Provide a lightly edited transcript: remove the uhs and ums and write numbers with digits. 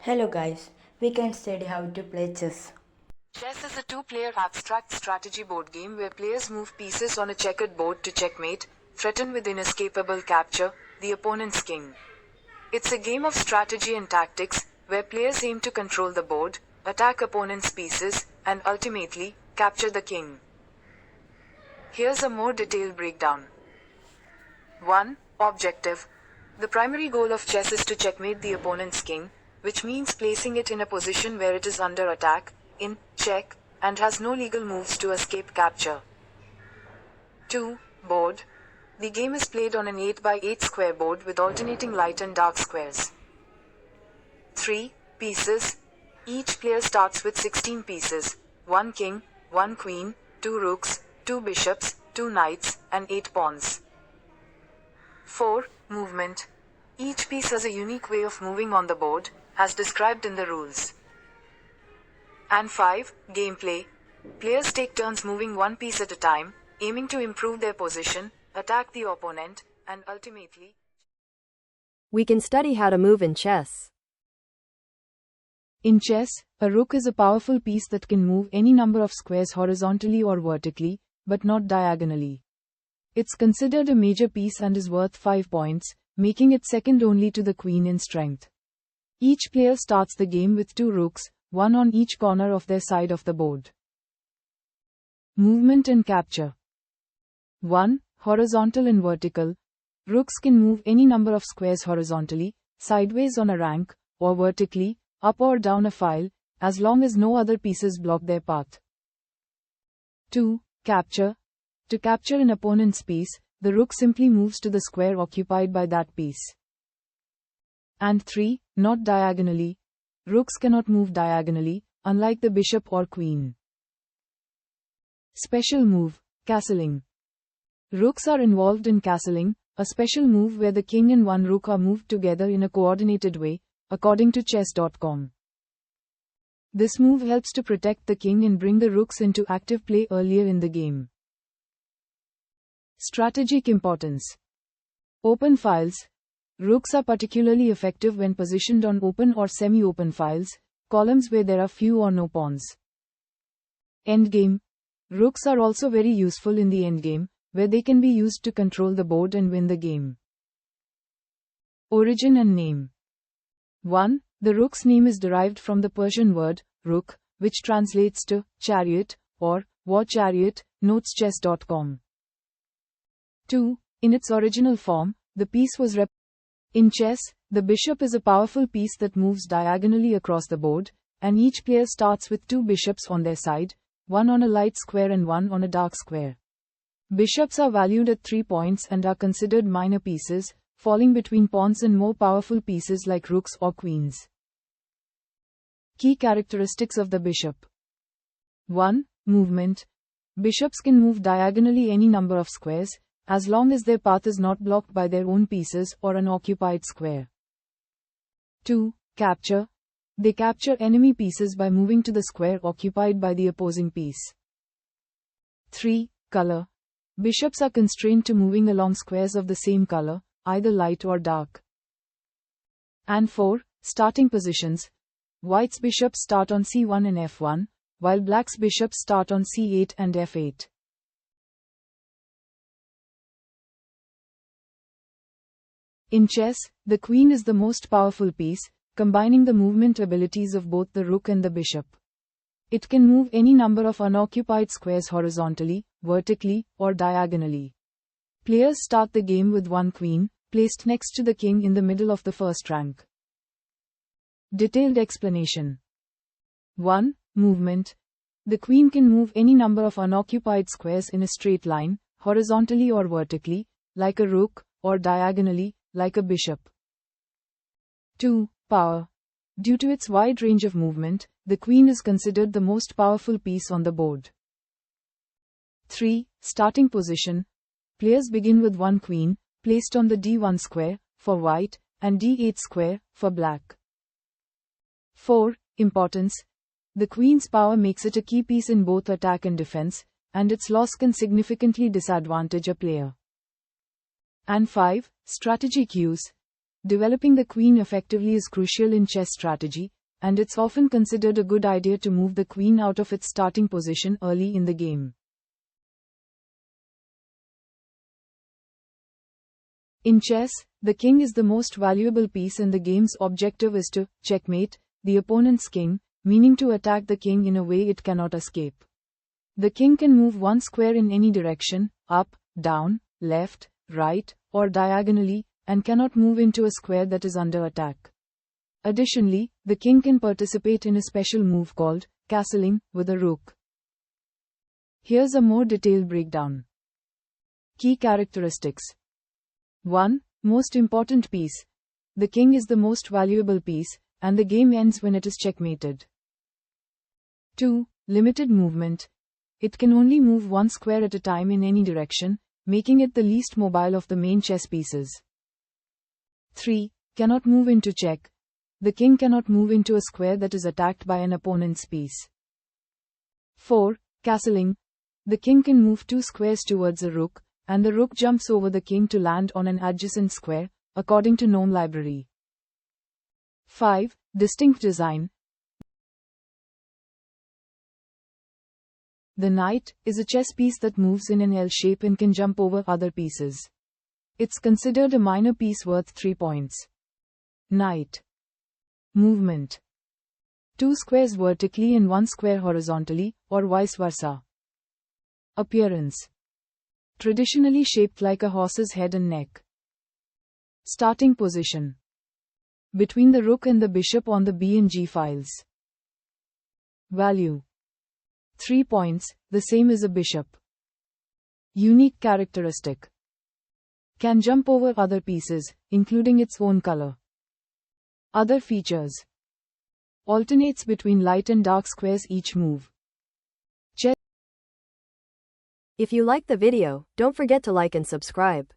Hello guys, we can study how to play chess. Chess is a two-player abstract strategy board game where players move pieces on a checkered board to checkmate, threaten with inescapable capture, the opponent's king. It's a game of strategy and tactics, where players aim to control the board, attack opponent's pieces, and ultimately, capture the king. Here's a more detailed breakdown. 1. Objective. The primary goal of chess is to checkmate the opponent's king, which means placing it in a position where it is under attack, in check, and has no legal moves to escape capture. 2. Board. The game is played on an 8x8 square board with alternating light and dark squares. 3. Pieces. Each player starts with 16 pieces, 1 king, 1 queen, 2 rooks, 2 bishops, 2 knights, and 8 pawns. 4. Movement. Each piece has a unique way of moving on the board, as described in the rules. And 5. Gameplay. Players take turns moving one piece at a time, aiming to improve their position, attack the opponent, and ultimately. We can study how to move in chess. In chess, a rook is a powerful piece that can move any number of squares horizontally or vertically, but not diagonally. It's considered a major piece and is worth 5 points, making it second only to the queen in strength. Each player starts the game with 2 rooks, one on each corner of their side of the board. Movement and capture. 1. Horizontal and vertical. Rooks can move any number of squares horizontally, sideways on a rank, or vertically, up or down a file, as long as no other pieces block their path. 2. Capture. To capture an opponent's piece, the rook simply moves to the square occupied by that piece. And 3. Not diagonally. Rooks cannot move diagonally, unlike the bishop or queen. Special move, castling. Rooks are involved in castling, a special move where the king and one rook are moved together in a coordinated way, according to chess.com. This move helps to protect the king and bring the rooks into active play earlier in the game. Strategic importance. Open files. Rooks are particularly effective when positioned on open or semi-open files, columns where there are few or no pawns. Endgame. Rooks are also very useful in the endgame, where they can be used to control the board and win the game. Origin and name. 1. The rook's name is derived from the Persian word, rook, which translates to chariot, or war chariot, notes chess.com. 2. In its original form, the piece was In chess, the bishop is a powerful piece that moves diagonally across the board, and each player starts with 2 bishops on their side, one on a light square and one on a dark square. Bishops are valued at 3 points and are considered minor pieces, falling between pawns and more powerful pieces like rooks or queens. Key characteristics of the bishop. 1. Movement. Bishops can move diagonally any number of squares, as long as their path is not blocked by their own pieces or an occupied square. 2. Capture. They capture enemy pieces by moving to the square occupied by the opposing piece. 3. Color. Bishops are constrained to moving along squares of the same color, either light or dark. And 4. Starting positions. White's bishops start on c1 and f1, while black's bishops start on c8 and f8. In chess, the queen is the most powerful piece, combining the movement abilities of both the rook and the bishop. It can move any number of unoccupied squares horizontally, vertically, or diagonally. Players start the game with 1 queen, placed next to the king in the middle of the first rank. Detailed explanation. 1. Movement. The queen can move any number of unoccupied squares in a straight line, horizontally or vertically, like a rook, or diagonally, like a bishop. 2. Power. Due to its wide range of movement, the queen is considered the most powerful piece on the board. 3. Starting position. Players begin with 1 queen, placed on the d1 square, for white, and d8 square, for black. 4. Importance. The queen's power makes it a key piece in both attack and defense, and its loss can significantly disadvantage a player. And 5. Strategy cues. Developing the queen effectively is crucial in chess strategy, and it's often considered a good idea to move the queen out of its starting position early in the game. In chess, the king is the most valuable piece and the game's objective is to checkmate the opponent's king, meaning to attack the king in a way it cannot escape. The king can move one square in any direction, up, down, left, right, or diagonally, and cannot move into a square that is under attack. Additionally, the king can participate in a special move called castling with a rook. Here's a more detailed breakdown. Key characteristics. 1. Most important piece. The king is the most valuable piece, and the game ends when it is checkmated. 2. Limited movement. It can only move one square at a time in any direction, making it the least mobile of the main chess pieces. 3. Cannot move into check. The king cannot move into a square that is attacked by an opponent's piece. 4. Castling. The king can move two squares towards a rook, and the rook jumps over the king to land on an adjacent square, according to Gnome Library. 5. Distinct design. The knight is a chess piece that moves in an L shape and can jump over other pieces. It's considered a minor piece worth 3 points. Knight. Movement. Two squares vertically and one square horizontally, or vice versa. Appearance. Traditionally shaped like a horse's head and neck. Starting position. Between the rook and the bishop on the B and G files. Value. 3 points, the same as a bishop. Unique characteristic. Can jump over other pieces, including its own color. Other features. Alternates between light and dark squares each move. If you liked the video, don't forget to like and subscribe.